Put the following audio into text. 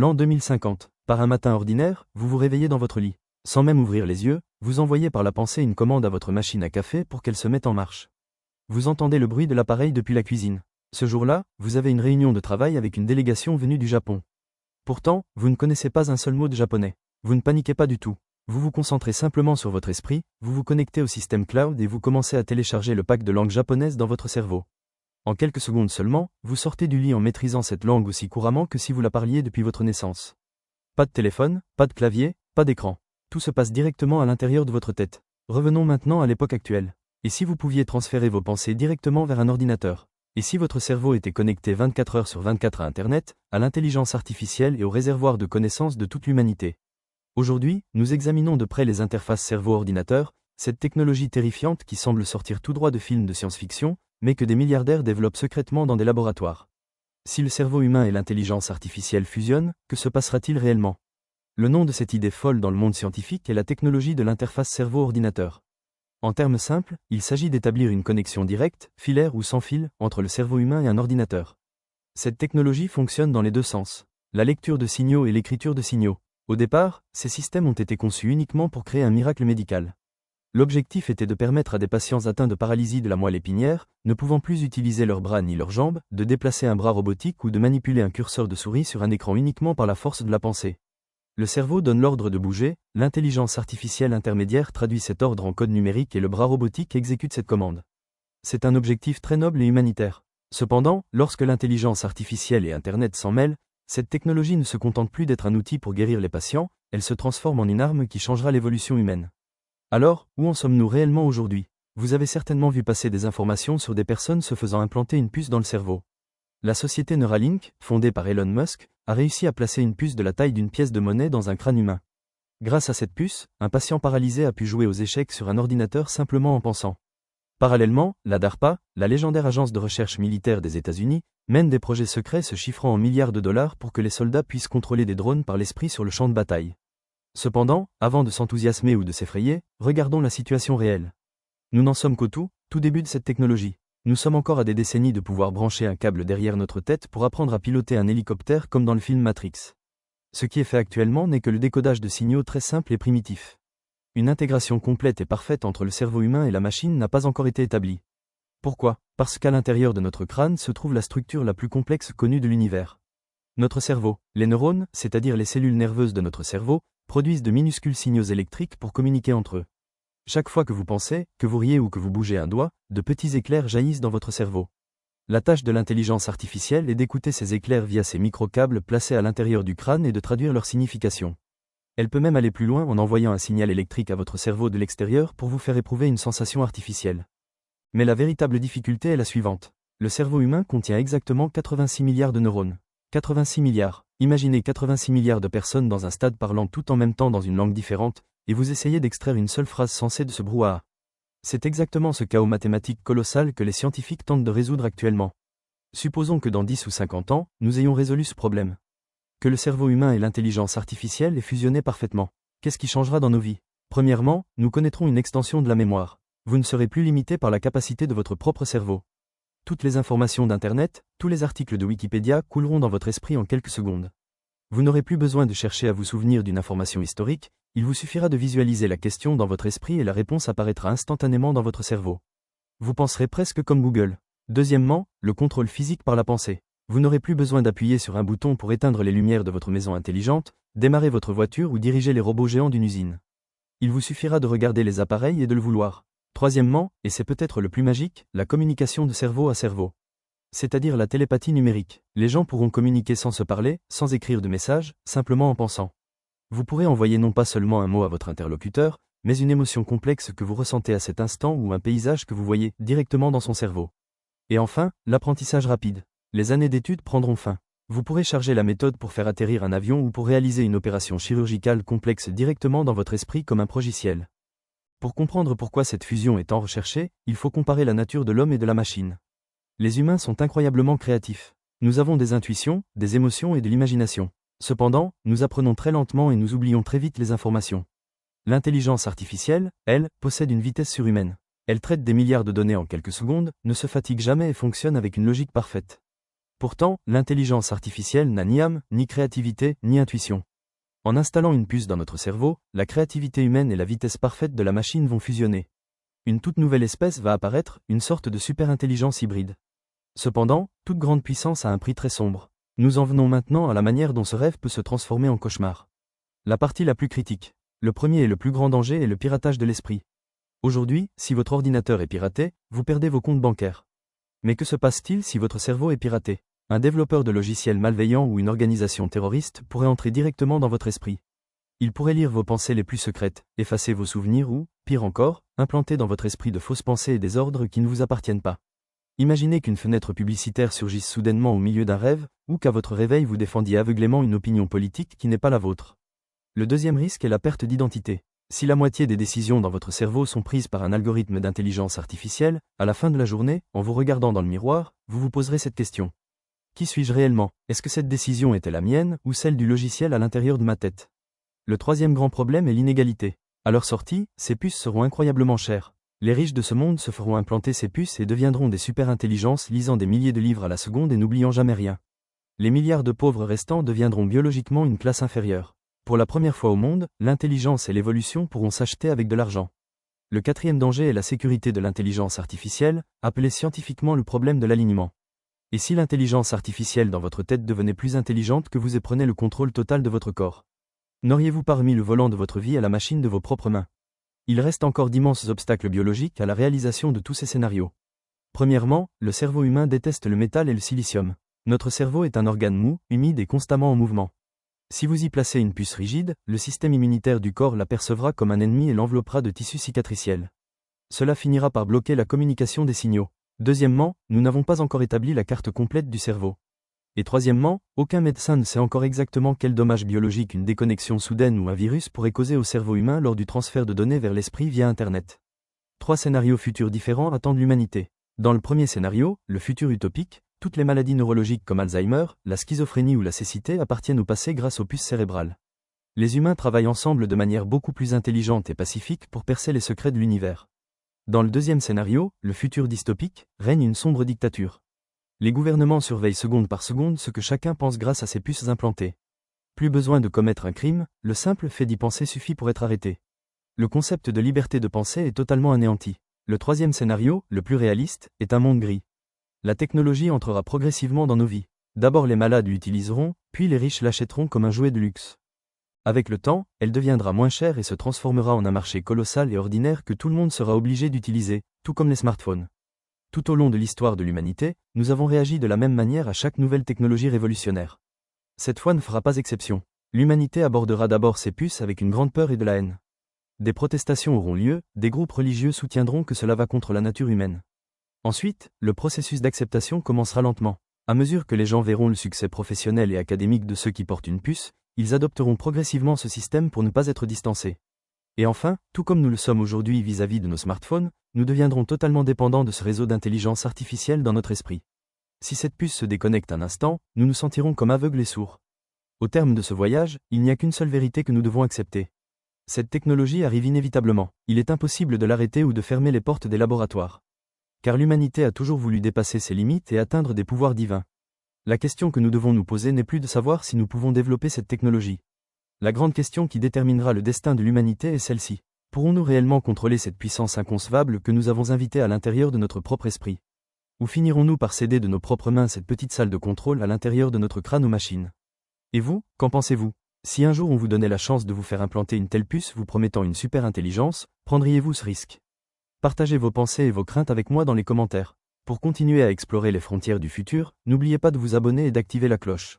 L'an 2050. Par un matin ordinaire, vous vous réveillez dans votre lit. Sans même ouvrir les yeux, vous envoyez par la pensée une commande à votre machine à café pour qu'elle se mette en marche. Vous entendez le bruit de l'appareil depuis la cuisine. Ce jour-là, vous avez une réunion de travail avec une délégation venue du Japon. Pourtant, vous ne connaissez pas un seul mot de japonais. Vous ne paniquez pas du tout. Vous vous concentrez simplement sur votre esprit, vous vous connectez au système cloud et vous commencez à télécharger le pack de langue japonaise dans votre cerveau. En quelques secondes seulement, vous sortez du lit en maîtrisant cette langue aussi couramment que si vous la parliez depuis votre naissance. Pas de téléphone, pas de clavier, pas d'écran. Tout se passe directement à l'intérieur de votre tête. Revenons maintenant à l'époque actuelle. Et si vous pouviez transférer vos pensées directement vers un ordinateur? Et si votre cerveau était connecté 24 heures sur 24 à Internet, à l'intelligence artificielle et au réservoir de connaissances de toute l'humanité? Aujourd'hui, nous examinons de près les interfaces cerveau-ordinateur, cette technologie terrifiante qui semble sortir tout droit de films de science-fiction, mais que des milliardaires développent secrètement dans des laboratoires. Si le cerveau humain et l'intelligence artificielle fusionnent, que se passera-t-il réellement? Le nom de cette idée folle dans le monde scientifique est la technologie de l'interface cerveau-ordinateur. En termes simples, il s'agit d'établir une connexion directe, filaire ou sans fil, entre le cerveau humain et un ordinateur. Cette technologie fonctionne dans les deux sens, la lecture de signaux et l'écriture de signaux. Au départ, ces systèmes ont été conçus uniquement pour créer un miracle médical. L'objectif était de permettre à des patients atteints de paralysie de la moelle épinière, ne pouvant plus utiliser leurs bras ni leurs jambes, de déplacer un bras robotique ou de manipuler un curseur de souris sur un écran uniquement par la force de la pensée. Le cerveau donne l'ordre de bouger, l'intelligence artificielle intermédiaire traduit cet ordre en code numérique et le bras robotique exécute cette commande. C'est un objectif très noble et humanitaire. Cependant, lorsque l'intelligence artificielle et Internet s'en mêlent, cette technologie ne se contente plus d'être un outil pour guérir les patients, elle se transforme en une arme qui changera l'évolution humaine. Alors, où en sommes-nous réellement aujourd'hui? Vous avez certainement vu passer des informations sur des personnes se faisant implanter une puce dans le cerveau. La société Neuralink, fondée par Elon Musk, a réussi à placer une puce de la taille d'une pièce de monnaie dans un crâne humain. Grâce à cette puce, un patient paralysé a pu jouer aux échecs sur un ordinateur simplement en pensant. Parallèlement, la DARPA, la légendaire agence de recherche militaire des États-Unis, mène des projets secrets se chiffrant en milliards de dollars pour que les soldats puissent contrôler des drones par l'esprit sur le champ de bataille. Cependant, avant de s'enthousiasmer ou de s'effrayer, regardons la situation réelle. Nous n'en sommes qu'au tout début de cette technologie. Nous sommes encore à des décennies de pouvoir brancher un câble derrière notre tête pour apprendre à piloter un hélicoptère comme dans le film Matrix. Ce qui est fait actuellement n'est que le décodage de signaux très simples et primitifs. Une intégration complète et parfaite entre le cerveau humain et la machine n'a pas encore été établie. Pourquoi? Parce qu'à l'intérieur de notre crâne se trouve la structure la plus complexe connue de l'univers. Notre cerveau, les neurones, c'est-à-dire les cellules nerveuses de notre cerveau, produisent de minuscules signaux électriques pour communiquer entre eux. Chaque fois que vous pensez, que vous riez ou que vous bougez un doigt, de petits éclairs jaillissent dans votre cerveau. La tâche de l'intelligence artificielle est d'écouter ces éclairs via ces micro-câbles placés à l'intérieur du crâne et de traduire leur signification. Elle peut même aller plus loin en envoyant un signal électrique à votre cerveau de l'extérieur pour vous faire éprouver une sensation artificielle. Mais la véritable difficulté est la suivante. Le cerveau humain contient exactement 86 milliards de neurones. 86 milliards. Imaginez 86 milliards de personnes dans un stade parlant tout en même temps dans une langue différente, et vous essayez d'extraire une seule phrase censée de ce brouhaha. C'est exactement ce chaos mathématique colossal que les scientifiques tentent de résoudre actuellement. Supposons que dans 10 ou 50 ans, nous ayons résolu ce problème. Que le cerveau humain et l'intelligence artificielle aient fusionné parfaitement. Qu'est-ce qui changera dans nos vies? Premièrement, nous connaîtrons une extension de la mémoire. Vous ne serez plus limité par la capacité de votre propre cerveau. Toutes les informations d'Internet, tous les articles de Wikipédia couleront dans votre esprit en quelques secondes. Vous n'aurez plus besoin de chercher à vous souvenir d'une information historique, il vous suffira de visualiser la question dans votre esprit et la réponse apparaîtra instantanément dans votre cerveau. Vous penserez presque comme Google. Deuxièmement, le contrôle physique par la pensée. Vous n'aurez plus besoin d'appuyer sur un bouton pour éteindre les lumières de votre maison intelligente, démarrer votre voiture ou diriger les robots géants d'une usine. Il vous suffira de regarder les appareils et de le vouloir. Troisièmement, et c'est peut-être le plus magique, la communication de cerveau à cerveau. C'est-à-dire la télépathie numérique. Les gens pourront communiquer sans se parler, sans écrire de messages, simplement en pensant. Vous pourrez envoyer non pas seulement un mot à votre interlocuteur, mais une émotion complexe que vous ressentez à cet instant ou un paysage que vous voyez directement dans son cerveau. Et enfin, l'apprentissage rapide. Les années d'études prendront fin. Vous pourrez charger la méthode pour faire atterrir un avion ou pour réaliser une opération chirurgicale complexe directement dans votre esprit comme un progiciel. Pour comprendre pourquoi cette fusion est tant recherchée, il faut comparer la nature de l'homme et de la machine. Les humains sont incroyablement créatifs. Nous avons des intuitions, des émotions et de l'imagination. Cependant, nous apprenons très lentement et nous oublions très vite les informations. L'intelligence artificielle, elle, possède une vitesse surhumaine. Elle traite des milliards de données en quelques secondes, ne se fatigue jamais et fonctionne avec une logique parfaite. Pourtant, l'intelligence artificielle n'a ni âme, ni créativité, ni intuition. En installant une puce dans notre cerveau, la créativité humaine et la vitesse parfaite de la machine vont fusionner. Une toute nouvelle espèce va apparaître, une sorte de super-intelligence hybride. Cependant, toute grande puissance a un prix très sombre. Nous en venons maintenant à la manière dont ce rêve peut se transformer en cauchemar. La partie la plus critique. Le premier et le plus grand danger est le piratage de l'esprit. Aujourd'hui, si votre ordinateur est piraté, vous perdez vos comptes bancaires. Mais que se passe-t-il si votre cerveau est piraté? Un développeur de logiciels malveillant ou une organisation terroriste pourrait entrer directement dans votre esprit. Il pourrait lire vos pensées les plus secrètes, effacer vos souvenirs ou, pire encore, implanter dans votre esprit de fausses pensées et des ordres qui ne vous appartiennent pas. Imaginez qu'une fenêtre publicitaire surgisse soudainement au milieu d'un rêve, ou qu'à votre réveil vous défendiez aveuglément une opinion politique qui n'est pas la vôtre. Le deuxième risque est la perte d'identité. Si la moitié des décisions dans votre cerveau sont prises par un algorithme d'intelligence artificielle, à la fin de la journée, en vous regardant dans le miroir, vous vous poserez cette question. Qui suis-je réellement? Est-ce que cette décision était la mienne ou celle du logiciel à l'intérieur de ma tête? Le troisième grand problème est l'inégalité. À leur sortie, ces puces seront incroyablement chères. Les riches de ce monde se feront implanter ces puces et deviendront des super-intelligences lisant des milliers de livres à la seconde et n'oubliant jamais rien. Les milliards de pauvres restants deviendront biologiquement une classe inférieure. Pour la première fois au monde, l'intelligence et l'évolution pourront s'acheter avec de l'argent. Le quatrième danger est la sécurité de l'intelligence artificielle, appelée scientifiquement le problème de l'alignement. Et si l'intelligence artificielle dans votre tête devenait plus intelligente que vous et prenait le contrôle total de votre corps? N'auriez-vous pas remis le volant de votre vie à la machine de vos propres mains? Il reste encore d'immenses obstacles biologiques à la réalisation de tous ces scénarios. Premièrement, le cerveau humain déteste le métal et le silicium. Notre cerveau est un organe mou, humide et constamment en mouvement. Si vous y placez une puce rigide, le système immunitaire du corps l'apercevra comme un ennemi et l'enveloppera de tissus cicatriciels. Cela finira par bloquer la communication des signaux. Deuxièmement, nous n'avons pas encore établi la carte complète du cerveau. Et troisièmement, aucun médecin ne sait encore exactement quel dommage biologique une déconnexion soudaine ou un virus pourrait causer au cerveau humain lors du transfert de données vers l'esprit via Internet. 3 scénarios futurs différents attendent l'humanité. Dans le premier scénario, le futur utopique, toutes les maladies neurologiques comme Alzheimer, la schizophrénie ou la cécité appartiennent au passé grâce aux puces cérébrales. Les humains travaillent ensemble de manière beaucoup plus intelligente et pacifique pour percer les secrets de l'univers. Dans le deuxième scénario, le futur dystopique, règne une sombre dictature. Les gouvernements surveillent seconde par seconde ce que chacun pense grâce à ces puces implantées. Plus besoin de commettre un crime, le simple fait d'y penser suffit pour être arrêté. Le concept de liberté de pensée est totalement anéanti. Le troisième scénario, le plus réaliste, est un monde gris. La technologie entrera progressivement dans nos vies. D'abord les malades l'utiliseront, puis les riches l'achèteront comme un jouet de luxe. Avec le temps, elle deviendra moins chère et se transformera en un marché colossal et ordinaire que tout le monde sera obligé d'utiliser, tout comme les smartphones. Tout au long de l'histoire de l'humanité, nous avons réagi de la même manière à chaque nouvelle technologie révolutionnaire. Cette fois ne fera pas exception. L'humanité abordera d'abord ces puces avec une grande peur et de la haine. Des protestations auront lieu, des groupes religieux soutiendront que cela va contre la nature humaine. Ensuite, le processus d'acceptation commencera lentement. À mesure que les gens verront le succès professionnel et académique de ceux qui portent une puce, ils adopteront progressivement ce système pour ne pas être distancés. Et enfin, tout comme nous le sommes aujourd'hui vis-à-vis de nos smartphones, nous deviendrons totalement dépendants de ce réseau d'intelligence artificielle dans notre esprit. Si cette puce se déconnecte un instant, nous nous sentirons comme aveugles et sourds. Au terme de ce voyage, il n'y a qu'une seule vérité que nous devons accepter. Cette technologie arrive inévitablement. Il est impossible de l'arrêter ou de fermer les portes des laboratoires. Car l'humanité a toujours voulu dépasser ses limites et atteindre des pouvoirs divins. La question que nous devons nous poser n'est plus de savoir si nous pouvons développer cette technologie. La grande question qui déterminera le destin de l'humanité est celle-ci. Pourrons-nous réellement contrôler cette puissance inconcevable que nous avons invitée à l'intérieur de notre propre esprit? Ou finirons-nous par céder de nos propres mains cette petite salle de contrôle à l'intérieur de notre crâne aux machines? Et vous, qu'en pensez-vous? Si un jour on vous donnait la chance de vous faire implanter une telle puce vous promettant une super intelligence, prendriez-vous ce risque? Partagez vos pensées et vos craintes avec moi dans les commentaires. Pour continuer à explorer les frontières du futur, n'oubliez pas de vous abonner et d'activer la cloche.